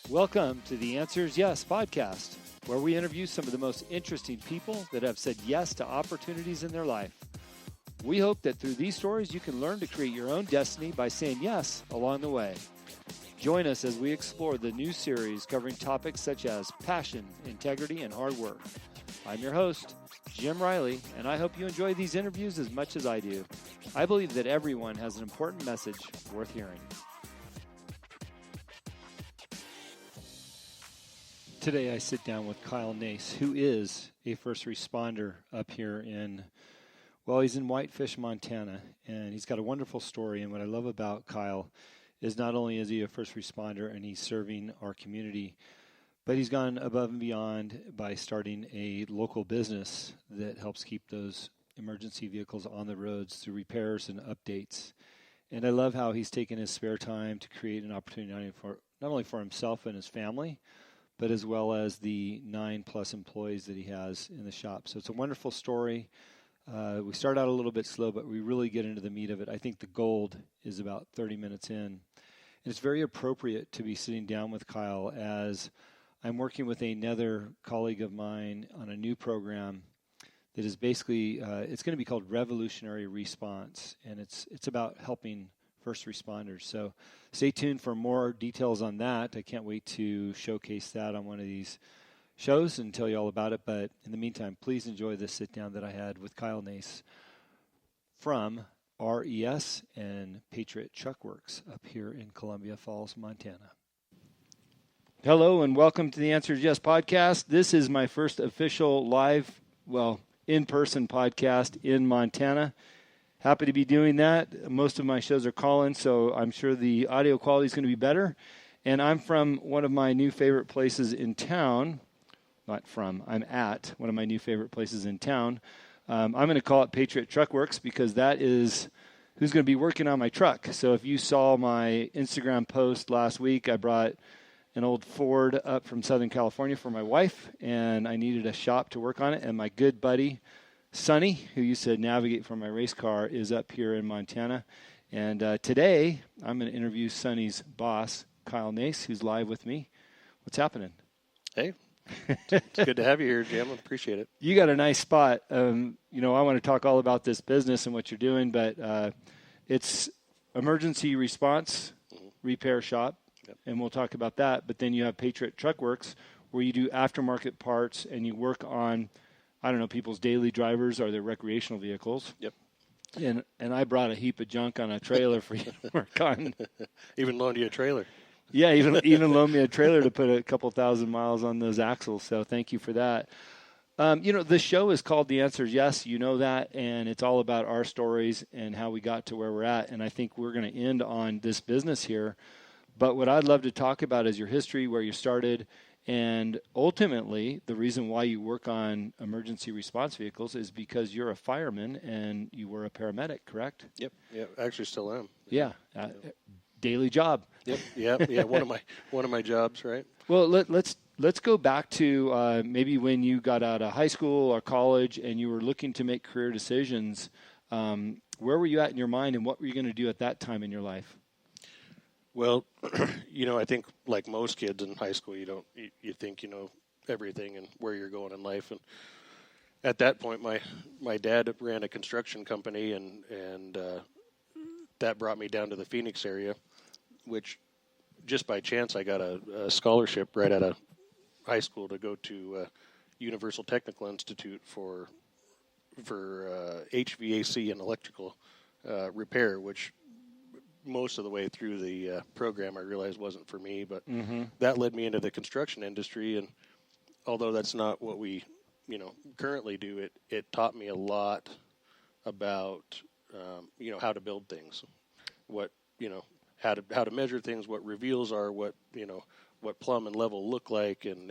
Welcome to the Answers Yes podcast, where we interview some of the most interesting people that have said yes to opportunities in their life. We hope that through these stories, you can learn to create your own destiny by saying yes along the way. Join us as we explore the new series covering topics such as passion, integrity, and hard work. I'm your host, Jim Riley, and I hope you enjoy these interviews as much as I do. I believe that everyone has an important message worth hearing. Today I sit down with Kyle Nace, who is a first responder up here he's in Whitefish, Montana, and he's got a wonderful story. And what I love about Kyle is not only is he a first responder and he's serving our community, but he's gone above and beyond by starting a local business that helps keep those emergency vehicles on the roads through repairs and updates. And I love how he's taken his spare time to create an opportunity not only for himself and his family, but as well as the 9+ employees that he has in the shop. So it's a wonderful story. We start out a little bit slow, but we really get into the meat of it. I think the gold is about 30 minutes in. And it's very appropriate to be sitting down with Kyle as I'm working with another colleague of mine on a new program that is basically, it's going to be called Revolutionary Response, and it's about helping first responders. So stay tuned for more details on that. I can't wait to showcase that on one of these shows and tell you all about it. But in the meantime, please enjoy this sit down that I had with Kyle Nace from RES and Patriot Trukworx up here in Columbia Falls, Montana. Hello and welcome to the Answers Yes podcast. This is my first official live, in-person podcast in Montana. Happy to be doing that. Most of my shows are call-in, so I'm sure the audio quality is going to be better. And I'm from one of my new favorite places in town. I'm at one of my new favorite places in town. I'm going to call it Patriot Trukworx because that is who's going to be working on my truck. So if you saw my Instagram post last week, I brought an old Ford up from Southern California for my wife, and I needed a shop to work on it. And my good buddy, Sonny, who used to navigate for my race car, is up here in Montana. And today, I'm going to interview Sonny's boss, Kyle Nace, who's live with me. What's happening? Hey, it's good to have you here, Jim. I appreciate it. You got a nice spot. I want to talk all about this business and what you're doing, but it's emergency response repair shop, and we'll talk about that. But then you have Patriot Trukworx, where you do aftermarket parts and you work on people's daily drivers or their recreational vehicles. Yep. And I brought a heap of junk on a trailer for you to work on. Even loaned you a trailer. Yeah, even loaned me a trailer to put a couple thousand miles on those axles. So thank you for that. The show is called The Answers Yes. You know that, and it's all about our stories and how we got to where we're at. And I think we're going to end on this business here. But what I'd love to talk about is your history, where you started, and ultimately, the reason why you work on emergency response vehicles is because you're a fireman and you were a paramedic, correct? Yep. Yeah, actually still am. Yeah. Daily job. Yep. Yeah. One of my jobs, right? Well, let's go back to maybe when you got out of high school or college and you were looking to make career decisions. Where were you at in your mind, and what were you going to do at that time in your life? Well, I think like most kids in high school, you think you know everything and where you're going in life. And at that point, my dad ran a construction company, and that brought me down to the Phoenix area, which just by chance I got a scholarship right out of high school to go to Universal Technical Institute for HVAC and electrical repair, which most of the way through the program I realized wasn't for me, but that led me into the construction industry. And although that's not what we currently do, it taught me a lot about how to build things, how to measure things, what reveals are, what plumb and level look like, and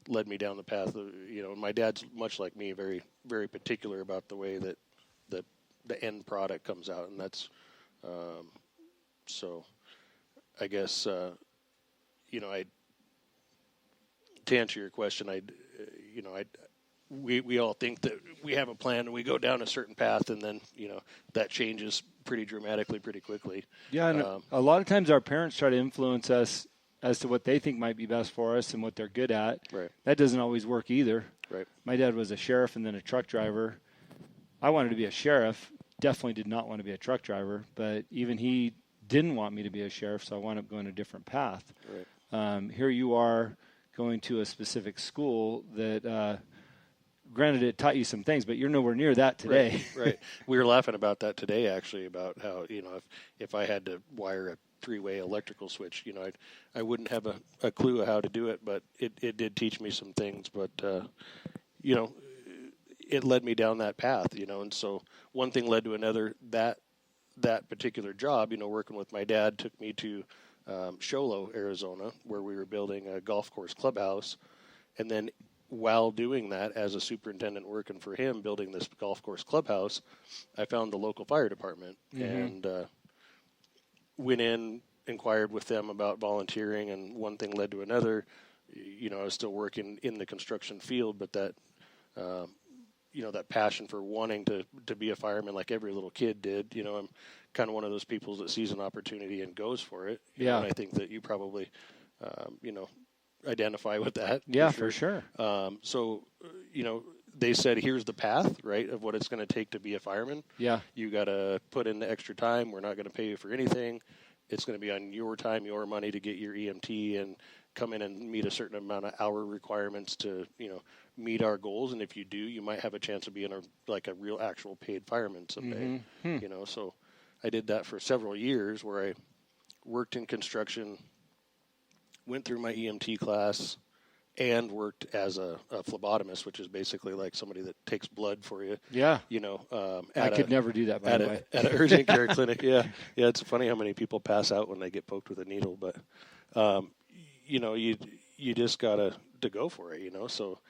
led me down the path of, my dad's much like me, very, very particular about the way that the end product comes out. And that's, so I guess, to answer your question, we all think that we have a plan and we go down a certain path, and then, that changes pretty dramatically, pretty quickly. Yeah, and a lot of times our parents try to influence us as to what they think might be best for us and what they're good at. Right. That doesn't always work either. Right. My dad was a sheriff and then a truck driver. I wanted to be a sheriff, definitely did not want to be a truck driver, but even he didn't want me to be a sheriff, so I wound up going a different path. Right. Here you are going to a specific school that, granted, it taught you some things, but you're nowhere near that today. Right. We were laughing about that today, actually, about how, if I had to wire a three-way electrical switch, I wouldn't have a clue of how to do it, but it did teach me some things. But, it led me down that path, and so one thing led to another. That particular job, working with my dad, took me to Sholo, Arizona, where we were building a golf course clubhouse. And then while doing that, as a superintendent working for him, building this golf course clubhouse, I found the local fire department and went in, inquired with them about volunteering, and one thing led to another. I was still working in the construction field, but that that passion for wanting to be a fireman like every little kid did. I'm kind of one of those people that sees an opportunity and goes for it. And I think that you probably, identify with that. Yeah, for sure. So, they said, here's the path, right, of what it's going to take to be a fireman. Yeah. You got to put in the extra time. We're not going to pay you for anything. It's going to be on your time, your money to get your EMT and come in and meet a certain amount of hour requirements to, meet our goals. And if you do, you might have a chance of being a real actual paid fireman someday. So I did that for several years where I worked in construction, went through my EMT class, and worked as a phlebotomist, which is basically like somebody that takes blood for you. Yeah. I could never do that, by the way. At an urgent care clinic. Yeah. Yeah. It's funny how many people pass out when they get poked with a needle, but, you just got to go for it, So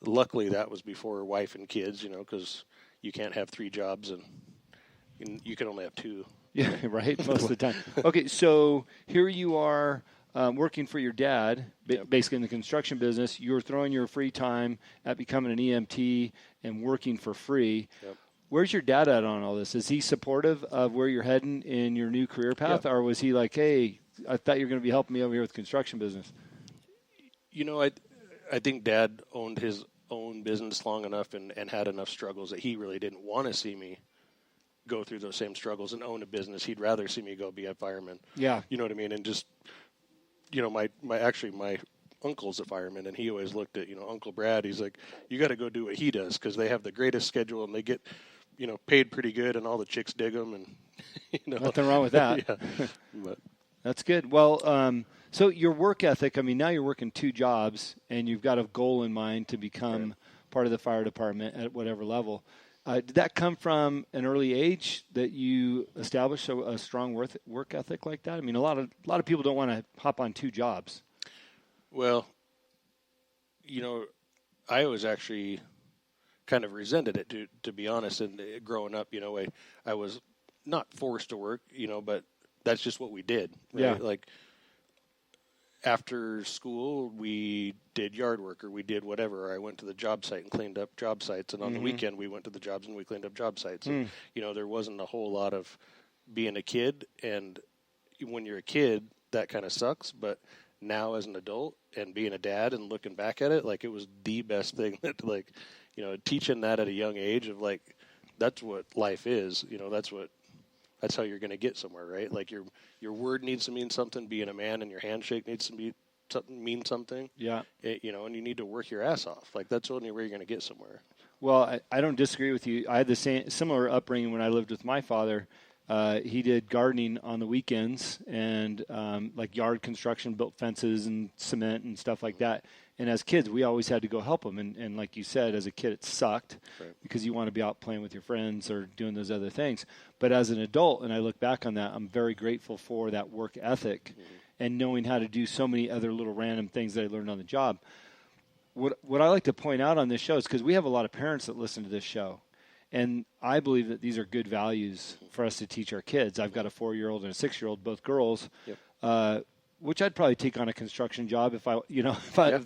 luckily that was before wife and kids, because you can't have 3 jobs and you can only have 2. Yeah, right. Most of the time. Okay. So here you are, working for your dad, basically in the construction business. You're throwing your free time at becoming an EMT and working for free. Yep. Where's your dad at on all this? Is he supportive of where you're heading in your new career path, or was he like, hey, I thought you were going to be helping me over here with construction business? I think Dad owned his own business long enough and had enough struggles that he really didn't want to see me go through those same struggles and own a business. He'd rather see me go be a fireman. Yeah. You know what I mean? And just, my uncle's a fireman, and he always looked at, Uncle Brad. He's like, you got to go do what he does because they have the greatest schedule and they get, paid pretty good, and all the chicks dig them. And nothing wrong with that. Yeah. But that's good. Well, so your work ethic. I mean, now you're working 2 jobs, and you've got a goal in mind to become part of the fire department at whatever level. Did that come from an early age that you established a strong work ethic like that? I mean, a lot of people don't want to hop on 2 jobs. Well, I was actually kind of resented it, to be honest. And growing up, I was not forced to work, but that's just what we did. Right? Yeah. Like after school, we did yard work or we did whatever. I went to the job site and cleaned up job sites. And on the weekend, we went to the jobs and we cleaned up job sites. And, there wasn't a whole lot of being a kid. And when you're a kid, that kind of sucks. But now as an adult and being a dad and looking back at it, like it was the best thing that teaching that at a young age of that's what life is. That's how you're going to get somewhere, right? Like your word needs to mean something, being a man, and your handshake needs to mean something. Yeah. And you need to work your ass off. Like that's the only way you're going to get somewhere. Well, I don't disagree with you. I had the similar upbringing when I lived with my father. He did gardening on the weekends and like yard construction, built fences and cement and stuff like that. And as kids, we always had to go help him. And like you said, as a kid, it sucked because you want to be out playing with your friends or doing those other things. But as an adult, and I look back on that, I'm very grateful for that work ethic and knowing how to do so many other little random things that I learned on the job. What I like to point out on this show is because we have a lot of parents that listen to this show. And I believe that these are good values for us to teach our kids. I've got a 4-year-old and a 6-year-old, both girls. Yep. Which I'd probably take on a construction job if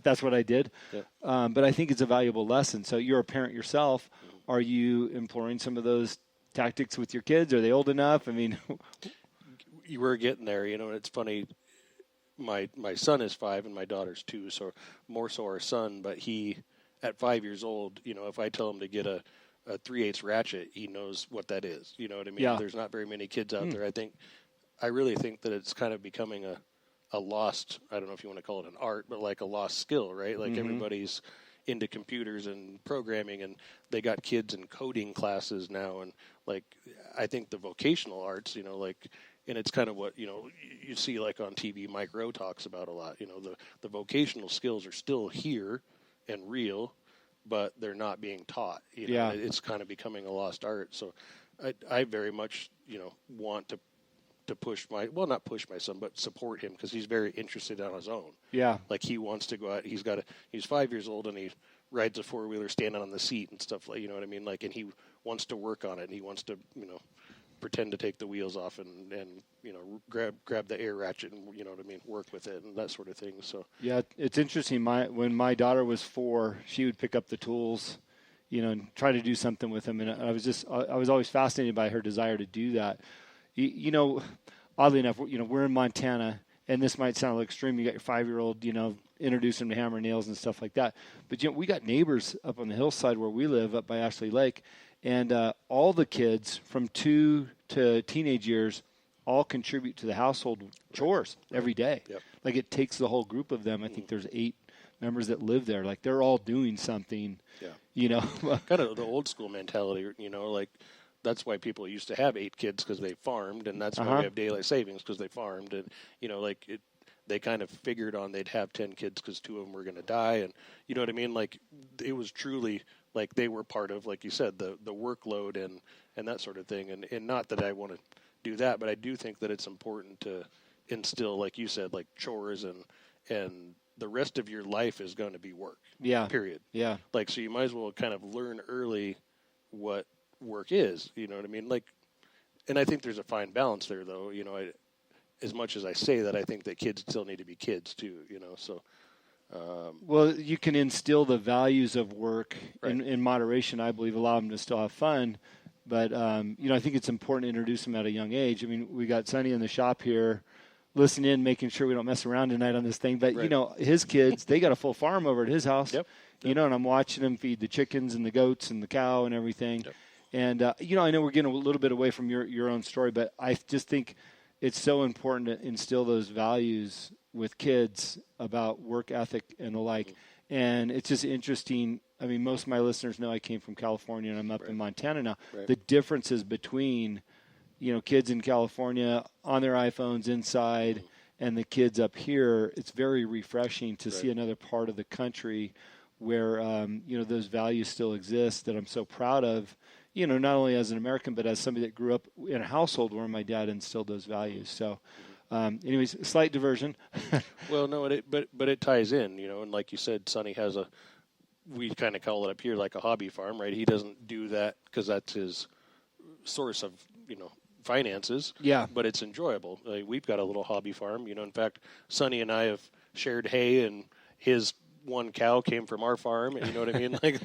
that's what I did. Yep. But I think it's a valuable lesson. So you're a parent yourself. Are you employing some of those tactics with your kids? Are they old enough? I mean, you were getting there, and it's funny. my son is 5 and my daughter's 2, so more so our son. But he, at 5 years old, if I tell him to get a 3/8 ratchet, he knows what that is. You know what I mean? Yeah. There's not very many kids out there. I really think that it's kind of becoming a lost, I don't know if you want to call it an art, but like a lost skill, right? Like everybody's into computers and programming, and they got kids in coding classes now. And like, I think the vocational arts, and it's kind of what, you see like on TV, Mike Rowe talks about a lot, the vocational skills are still here and real, but they're not being taught. It's kind of becoming a lost art. So I very much, want to push not push my son, but support him, because he's very interested on his own. Yeah. Like he wants to go out. He's 5 years old and he rides a 4-wheeler standing on the seat and stuff, like, you know what I mean? Like, and he wants to work on it, and he wants to, pretend to take the wheels off and grab the air ratchet and, you know what I mean, work with it and that sort of thing. So yeah, it's interesting. When my daughter was 4, she would pick up the tools, and try to do something with them, and I was always fascinated by her desire to do that. Oddly enough, we're in Montana, and this might sound like extreme. You got your 5-year-old, introduce him to hammer nails and stuff like that. But we got neighbors up on the hillside where we live, up by Ashley Lake, and all the kids from 2 to teenage years all contribute to the household chores every day. Yep. Like, it takes the whole group of them. I think there's 8 members that live there. Like, they're all doing something. Yeah. Kind of the old school mentality. Like, that's why people used to have 8 kids, because they farmed, and that's why we have daylight savings, because they farmed. And they kind of figured on they'd have 10 kids because 2 of them were going to die, and you know what I mean. Like, it was truly like they were part of, like you said, the workload and that sort of thing. And not that I want to do that, but I do think that it's important to instill, like you said, like chores and the rest of your life is going to be work. Yeah. Period. Yeah. Like, so you might as well kind of learn early what work is, you know what I mean? Like, and I think there's a fine balance there, though. As much as I say that, I think that kids still need to be kids too, so. Well, you can instill the values of work in moderation, I believe, allow them to still have fun. But, I think it's important to introduce them at a young age. I mean, we got Sonny in the shop here listening in, making sure we don't mess around tonight on this thing. But, his kids, they got a full farm over at his house. Yep. And I'm watching him feed the chickens and the goats and the cow and everything. Yep. And, I know we're getting a little bit away from your own story, but I just think it's so important to instill those values with kids about work ethic and the like. And it's just interesting. I mean, most of my listeners know I came from California, and I'm up in Montana now. Right. The differences between, kids in California on their iPhones inside and the kids up here, it's very refreshing to see another part of the country where, those values still exist, that I'm so proud of, not only as an American, but as somebody that grew up in a household where my dad instilled those values. So, anyways, slight diversion. Well, no, but it ties in, and like you said, Sonny has we kind of call it up here like a hobby farm, right? He doesn't do that because that's his source of, finances. Yeah. But it's enjoyable. We've got a little hobby farm, in fact, Sonny and I have shared hay, and his one cow came from our farm, and you know what I mean? Like,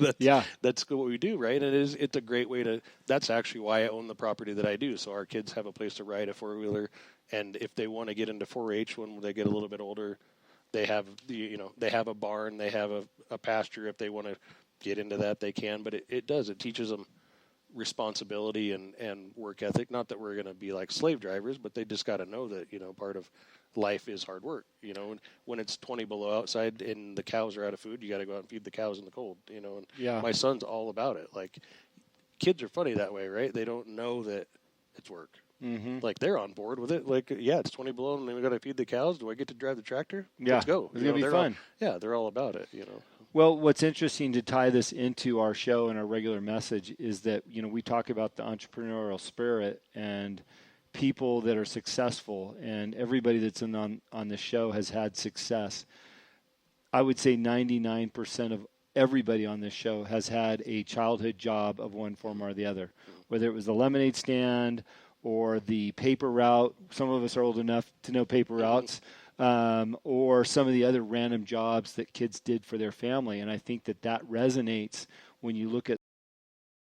that's what we do, right? And it's a great way that's actually why I own the property that I do. So our kids have a place to ride a 4-wheeler, and if they want to get into 4-H when they get a little bit older, they have they have a barn, they have a pasture. If they want to get into that, they can. But it teaches them responsibility and work ethic. Not that we're going to be like slave drivers, but they just got to know that, part of life is hard work. When it's 20 below outside and the cows are out of food, you got to go out and feed the cows in the cold, and my son's all about it. Like, kids are funny that way, right? They don't know that it's work. Mm-hmm. Like, they're on board with it. Like, it's 20 below and then we got to feed the cows. Do I get to drive the tractor? Yeah. Let's go. It's going to be fun. They're all about it, Well, what's interesting to tie this into our show and our regular message is that, we talk about the entrepreneurial spirit and people that are successful, and everybody that's on the show has had success. I would say 99% of everybody on this show has had a childhood job of one form or the other, whether it was the lemonade stand or the paper route. Some of us are old enough to know paper routes. Or some of the other random jobs that kids did for their family. And I think that resonates when you look at